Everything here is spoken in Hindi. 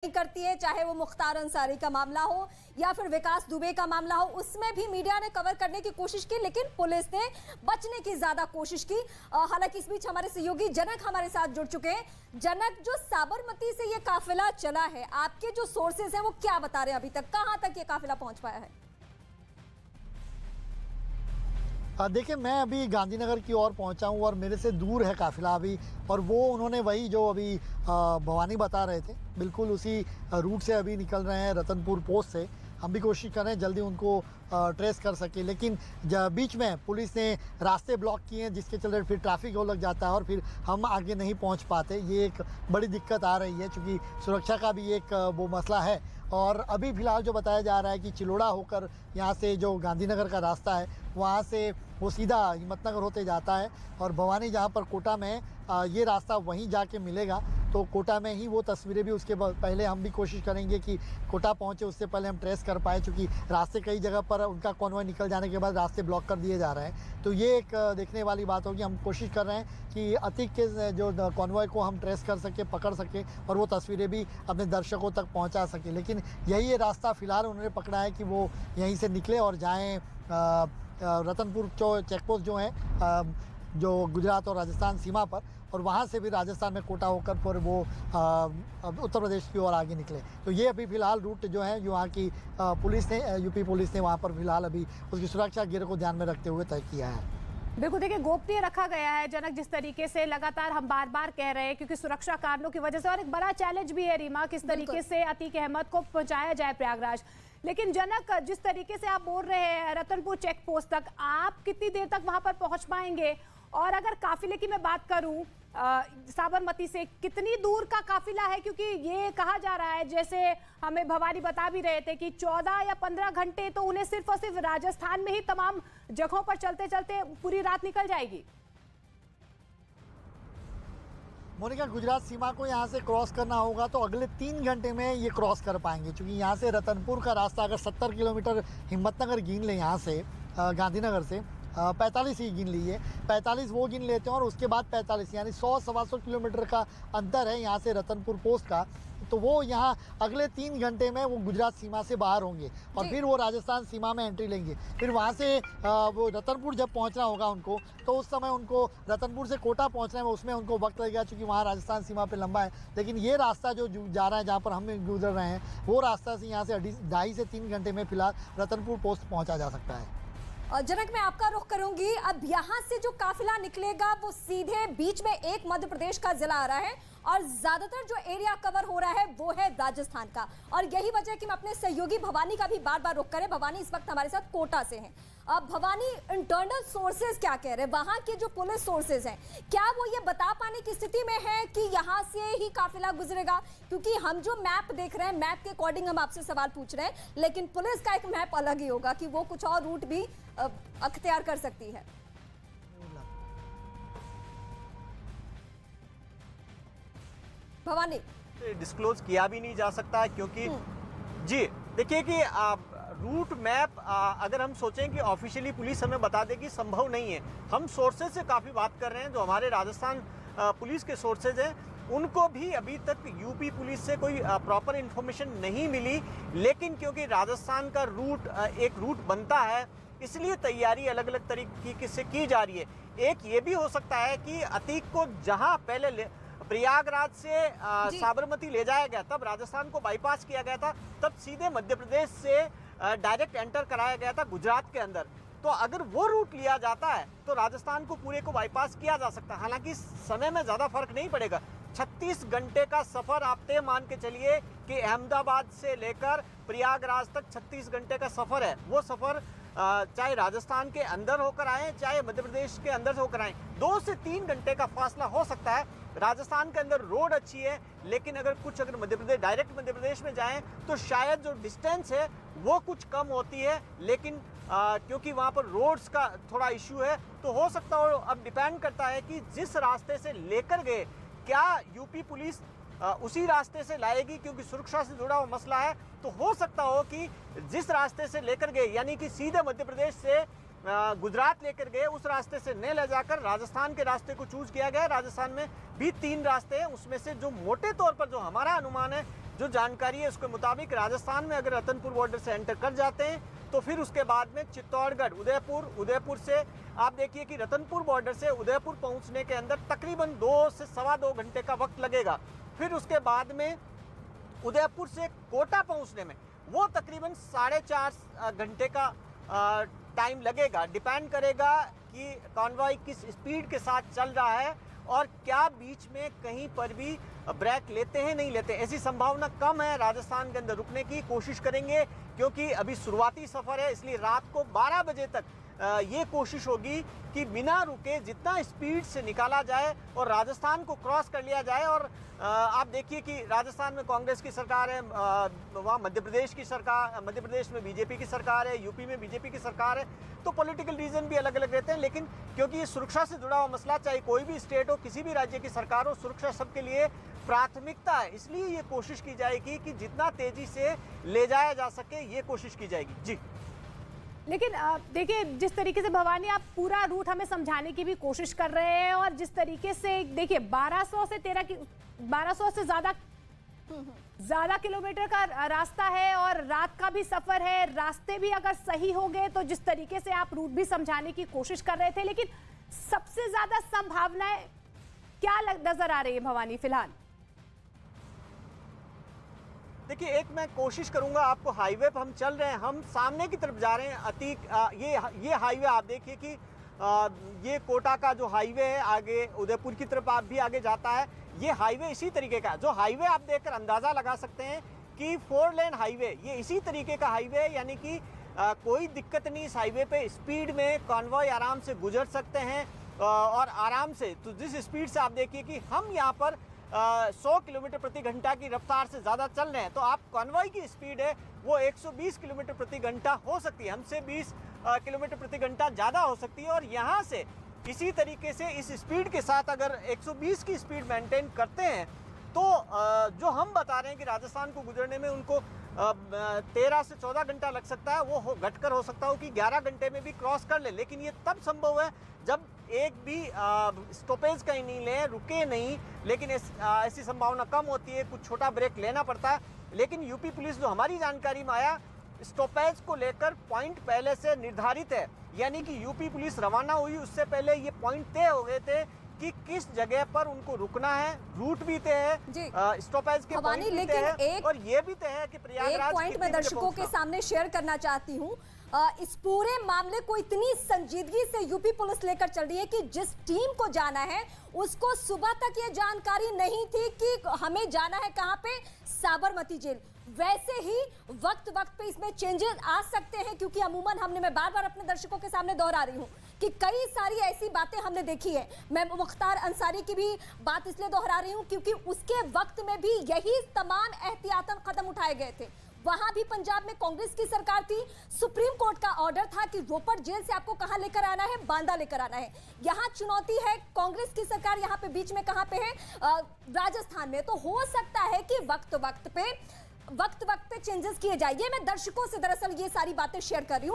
करती है, चाहे वो मुख्तार अंसारी का मामला हो या फिर विकास दुबे का मामला हो, उसमें भी मीडिया ने कवर करने की कोशिश की, लेकिन पुलिस ने बचने की ज्यादा कोशिश की। हालांकि इस बीच हमारे सहयोगी जनक हमारे साथ जुड़ चुके हैं। जनक, जो साबरमती से ये काफिला चला है, आपके जो सोर्सेज हैं वो क्या बता रहे हैं, अभी तक कहां तक ये काफिला पहुंच पाया है? देखिए, मैं अभी गांधीनगर की ओर पहुंचा हूं और मेरे से दूर है काफिला अभी, और वो उन्होंने वही जो अभी भवानी बता रहे थे, बिल्कुल उसी रूट से अभी निकल रहे हैं, रतनपुर पोस्ट से। हम भी कोशिश कर रहे हैं जल्दी उनको ट्रेस कर सके, लेकिन बीच में पुलिस ने रास्ते ब्लॉक किए हैं, जिसके चलते फिर ट्रैफिक हो लग जाता है और फिर हम आगे नहीं पहुंच पाते। ये एक बड़ी दिक्कत आ रही है, क्योंकि सुरक्षा का भी एक वो मसला है। और अभी फ़िलहाल जो बताया जा रहा है कि चिलोड़ा होकर यहाँ से जो गांधीनगर का रास्ता है, वहाँ से वो सीधा हिम्मतनगर होते जाता है, और भवानी जहाँ पर कोटा में ये रास्ता वहीं जाके मिलेगा। तो कोटा में ही वो तस्वीरें भी उसके पहले हम भी कोशिश करेंगे कि कोटा पहुँचे उससे पहले हम ट्रेस कर पाए, चूँकि रास्ते कई जगह पर उनका कॉन्वॉय निकल जाने के बाद रास्ते ब्लॉक कर दिए जा रहे हैं। तो ये एक देखने वाली बात होगी। हम कोशिश कर रहे हैं कि अतीक के जो कॉन्वॉय को हम ट्रेस कर सके, पकड़ सके, और वो तस्वीरें भी अपने दर्शकों तक पहुँचा सके। लेकिन यही रास्ता फ़िलहाल उन्होंने पकड़ा है कि वो यहीं से निकले और जाएँ रतनपुर चेकपोस्ट जो है जो गुजरात और राजस्थान सीमा पर, और वहाँ से भी राजस्थान में कोटा होकर फिर वो उत्तर प्रदेश की ओर आगे निकले। तो ये अभी फ़िलहाल रूट जो है वहाँ की पुलिस ने, यूपी पुलिस ने वहाँ पर फ़िलहाल अभी उसकी सुरक्षा गिर को ध्यान में रखते हुए तय किया है। बिल्कुल, देखिए गोपनीय रखा गया है जनक, जिस तरीके से लगातार हम बार बार कह रहे हैं, क्योंकि सुरक्षा कारणों की वजह से। और एक बड़ा चैलेंज भी है रीमा, किस तरीके से अतीक अहमद को पहुंचाया जाए प्रयागराज। लेकिन जनक, जिस तरीके से आप बोल रहे हैं रतनपुर चेक पोस्ट तक, आप कितनी देर तक वहां पर पहुंच पाएंगे? और अगर काफिले की मैं बात करूं, साबरमती से कितनी दूर का काफिला है? क्योंकि ये कहा जा रहा है, जैसे हमें भवानी बता भी रहे थे, कि 14 या 15 घंटे तो उन्हें सिर्फ और सिर्फ राजस्थान में ही तमाम जगहों पर चलते चलते पूरी रात निकल जाएगी। मोनिका, गुजरात सीमा को यहाँ से क्रॉस करना होगा तो अगले 3 घंटे में ये क्रॉस कर पाएंगे, क्योंकि यहाँ से रतनपुर का रास्ता अगर 70 किलोमीटर हिम्मतनगर गिन ले, यहाँ से गांधीनगर से 45 ही गिन लीजिए, 45 वो गिन लेते हैं, और उसके बाद 45, यानी 100-125 किलोमीटर का अंतर है यहाँ से रतनपुर पोस्ट का। तो वो यहाँ अगले 3 घंटे में वो गुजरात सीमा से बाहर होंगे और फिर वो राजस्थान सीमा में एंट्री लेंगे। फिर वहाँ से वो रतनपुर जब पहुँचना होगा उनको, तो उस समय उनको रतनपुर से कोटा पहुँचने में उसमें उनको वक्त लगेगा, क्योंकि वहाँ राजस्थान सीमा पे लंबा है। लेकिन ये रास्ता जो जा रहा है, जहाँ पर हम गुजर रहे हैं, वो रास्ता से यहाँ से 2.5 से 3 घंटे में फिलहाल रतनपुर पोस्ट पहुँचा जा सकता है। जनक, मैं आपका रुख करूंगी। अब यहाँ से जो काफिला निकलेगा वो सीधे बीच में एक मध्य प्रदेश का जिला आ रहा है, और ज्यादातर जो एरिया कवर हो रहा है वो है राजस्थान का। और यही वजह है कि मैं अपने सहयोगी भवानी का भी बार बार रुख करें। भवानी इस वक्त हमारे साथ कोटा से हैं। अब भवानी, इंटरनल सोर्सेज क्या कह रहे हैं, वहां के जो पुलिस सोर्सेज हैं, क्या वो ये बता पाने की स्थिति में है कि यहाँ से ही काफिला गुजरेगा? क्योंकि हम जो मैप देख रहे हैं, मैप के अकॉर्डिंग हम आपसे सवाल पूछ रहे हैं, लेकिन पुलिस का एक मैप अलग ही होगा कि वो कुछ और रूट भी अख्तियार कर सकती है। भवानी, डिस्क्लोज किया भी नहीं जा सकता है, क्योंकि जी देखिए कि रूट मैप अगर हम सोचें कि ऑफिशियली पुलिस हमें बता देगी, संभव नहीं है। हम सोर्सेज से काफ़ी बात कर रहे हैं, जो हमारे राजस्थान पुलिस के सोर्सेज हैं, उनको भी अभी तक यूपी पुलिस से कोई प्रॉपर इन्फॉर्मेशन नहीं मिली। लेकिन क्योंकि राजस्थान का रूट एक रूट बनता है, इसलिए तैयारी अलग अलग तरीके से की जा रही है। एक ये भी हो सकता है कि अतीक को जहां पहले प्रयागराज से साबरमती ले जाया गया, तब राजस्थान को बाईपास किया गया था, तब सीधे मध्य प्रदेश से डायरेक्ट एंटर कराया गया था गुजरात के अंदर। तो अगर वो रूट लिया जाता है तो राजस्थान को पूरे को बाईपास किया जा सकता है। हालांकि समय में ज़्यादा फर्क नहीं पड़ेगा। 36 घंटे का सफ़र आप तय मान के चलिए कि अहमदाबाद से लेकर प्रयागराज तक 36 घंटे का सफ़र है। वो सफ़र चाहे राजस्थान के अंदर होकर आए, चाहे मध्य प्रदेश के अंदर से होकर आए, 2 से 3 घंटे का फासला हो सकता है। राजस्थान के अंदर रोड अच्छी है, लेकिन अगर मध्य प्रदेश डायरेक्ट मध्य प्रदेश में जाएं तो शायद जो डिस्टेंस है वो कुछ कम होती है। लेकिन क्योंकि वहाँ पर रोड्स का थोड़ा इशू है, तो हो सकता हो, अब डिपेंड करता है कि जिस रास्ते से लेकर गए, क्या यूपी पुलिस उसी रास्ते से लाएगी, क्योंकि सुरक्षा से जुड़ा हुआ मसला है। तो हो सकता हो कि जिस रास्ते से लेकर गए, यानी कि सीधे मध्य प्रदेश से गुजरात लेकर गए, उस रास्ते से न ले जाकर राजस्थान के रास्ते को चूज किया गया। राजस्थान में भी 3 रास्ते हैं, उसमें से जो मोटे तौर पर जो हमारा अनुमान है जो जानकारी है उसके मुताबिक राजस्थान में अगर रतनपुर बॉर्डर से एंटर कर जाते हैं तो फिर उसके बाद में चित्तौड़गढ़, उदयपुर से आप देखिए कि रतनपुर बॉर्डर से उदयपुर पहुंचने के अंदर तकरीबन 2 से सवा 2 घंटे का वक्त लगेगा। फिर उसके बाद में उदयपुर से कोटा पहुंचने में वो तकरीबन 4.5 घंटे का टाइम लगेगा। डिपेंड करेगा कि कॉन्वॉय किस स्पीड के साथ चल रहा है और क्या बीच में कहीं पर भी ब्रेक लेते हैं नहीं लेते। ऐसी संभावना कम है राजस्थान के अंदर रुकने की। कोशिश करेंगे क्योंकि अभी शुरुआती सफर है, इसलिए रात को 12 बजे तक ये कोशिश होगी कि बिना रुके जितना स्पीड से निकाला जाए और राजस्थान को क्रॉस कर लिया जाए। और आप देखिए कि राजस्थान में कांग्रेस की सरकार है, वहाँ मध्य प्रदेश में बीजेपी की सरकार है, यूपी में बीजेपी की सरकार है, तो पॉलिटिकल रीजन भी अलग अलग रहते हैं। लेकिन क्योंकि ये सुरक्षा से जुड़ा हुआ मसला, चाहे कोई भी स्टेट हो, किसी भी राज्य की सरकार हो, सुरक्षा सबके लिए प्राथमिकता है। इसलिए ये कोशिश की जाएगी कि जितना तेजी से ले जाया जा सके ये कोशिश की जाएगी। जी लेकिन देखिए, जिस तरीके से भवानी आप पूरा रूट हमें समझाने की भी कोशिश कर रहे हैं और जिस तरीके से देखिए 1200 से ज्यादा किलोमीटर का रास्ता है और रात का भी सफर है, रास्ते भी अगर सही हो गए तो जिस तरीके से आप रूट भी समझाने की कोशिश कर रहे थे, लेकिन सबसे ज्यादा संभावनाएं क्या नजर आ रही है भवानी फिलहाल? देखिए, एक मैं कोशिश करूंगा, आपको हाईवे पर हम चल रहे हैं, हम सामने की तरफ जा रहे हैं। अतीक ये हाईवे आप देखिए कि ये कोटा का जो हाईवे है आगे उदयपुर की तरफ आप भी आगे जाता है। ये हाईवे इसी तरीके का, जो हाईवे आप देखकर अंदाजा लगा सकते हैं कि 4 लेन हाईवे, ये इसी तरीके का हाईवे है। यानी कि कोई दिक्कत नहीं इस हाईवे पे, स्पीड में कॉन्वॉय आराम से गुजर सकते हैं और आराम से। तो जिस स्पीड से आप देखिए कि हम यहाँ पर 100 किलोमीटर प्रति घंटा की रफ्तार से ज़्यादा चल रहे हैं, तो आप कॉन्वॉय की स्पीड है वो 120 किलोमीटर प्रति घंटा हो सकती है, हमसे 20 किलोमीटर प्रति घंटा ज़्यादा हो सकती है। और यहाँ से इसी तरीके से इस स्पीड के साथ अगर 120 की स्पीड मेंटेन करते हैं तो जो हम बता रहे हैं कि राजस्थान को गुजरने में उनको 13 से 14 घंटा लग सकता है, वो घटकर हो सकता हो कि 11 घंटे में भी क्रॉस कर ले। लेकिन ये तब संभव है जब एक भी स्टॉपेज कहीं नहीं ले, रुके नहीं। लेकिन ऐसी संभावना कम होती है, कुछ छोटा ब्रेक लेना पड़ता है। लेकिन यूपी पुलिस, जो हमारी जानकारी में आया, स्टॉपेज को लेकर पॉइंट पहले से निर्धारित है। यानी कि यूपी पुलिस रवाना हुई उससे पहले ये पॉइंट तय हो गए थे कि किस जगह पर उनको रुकना है, रूट भी तय है, स्टॉपेज के पॉइंट भी तय है, और ये भी तय है कि प्रयागराज एक पॉइंट मैं दर्शकों के सामने शेयर करना चाहती हूँ। इस पूरे मामले को इतनी संजीदगी से यूपी पुलिस लेकर चल रही है कि जिस टीम को जाना है उसको सुबह तक ये जानकारी नहीं थी कि हमें जाना है कहां पे, साबरमती जेल। वैसे ही वक्त पे इसमें चेंजेस आ सकते हैं, क्योंकि अमूमन मैं बार बार अपने दर्शकों के सामने दोहरा रही हूं कि कई सारी ऐसी बातें हमने देखी है। मैं मुख्तार अंसारी की भी बात इसलिए दोहरा रही हूं क्योंकि उसके वक्त में भी यही तमाम एहतियातन कदम उठाए गए थे। वहां भी पंजाब में कांग्रेस की सरकार थी, सुप्रीम कोर्ट का ऑर्डर था कि रोपड़ जेल से आपको कहां लेकर आना है, बांदा लेकर आना है। यहां चुनौती है, कांग्रेस की सरकार यहां पे बीच में कहां पे है, राजस्थान में। तो हो सकता है कि वक्त वक्त पे चेंजेस किए जाए। ये मैं दर्शकों से दरअसल ये सारी बातें शेयर कर रही हूं।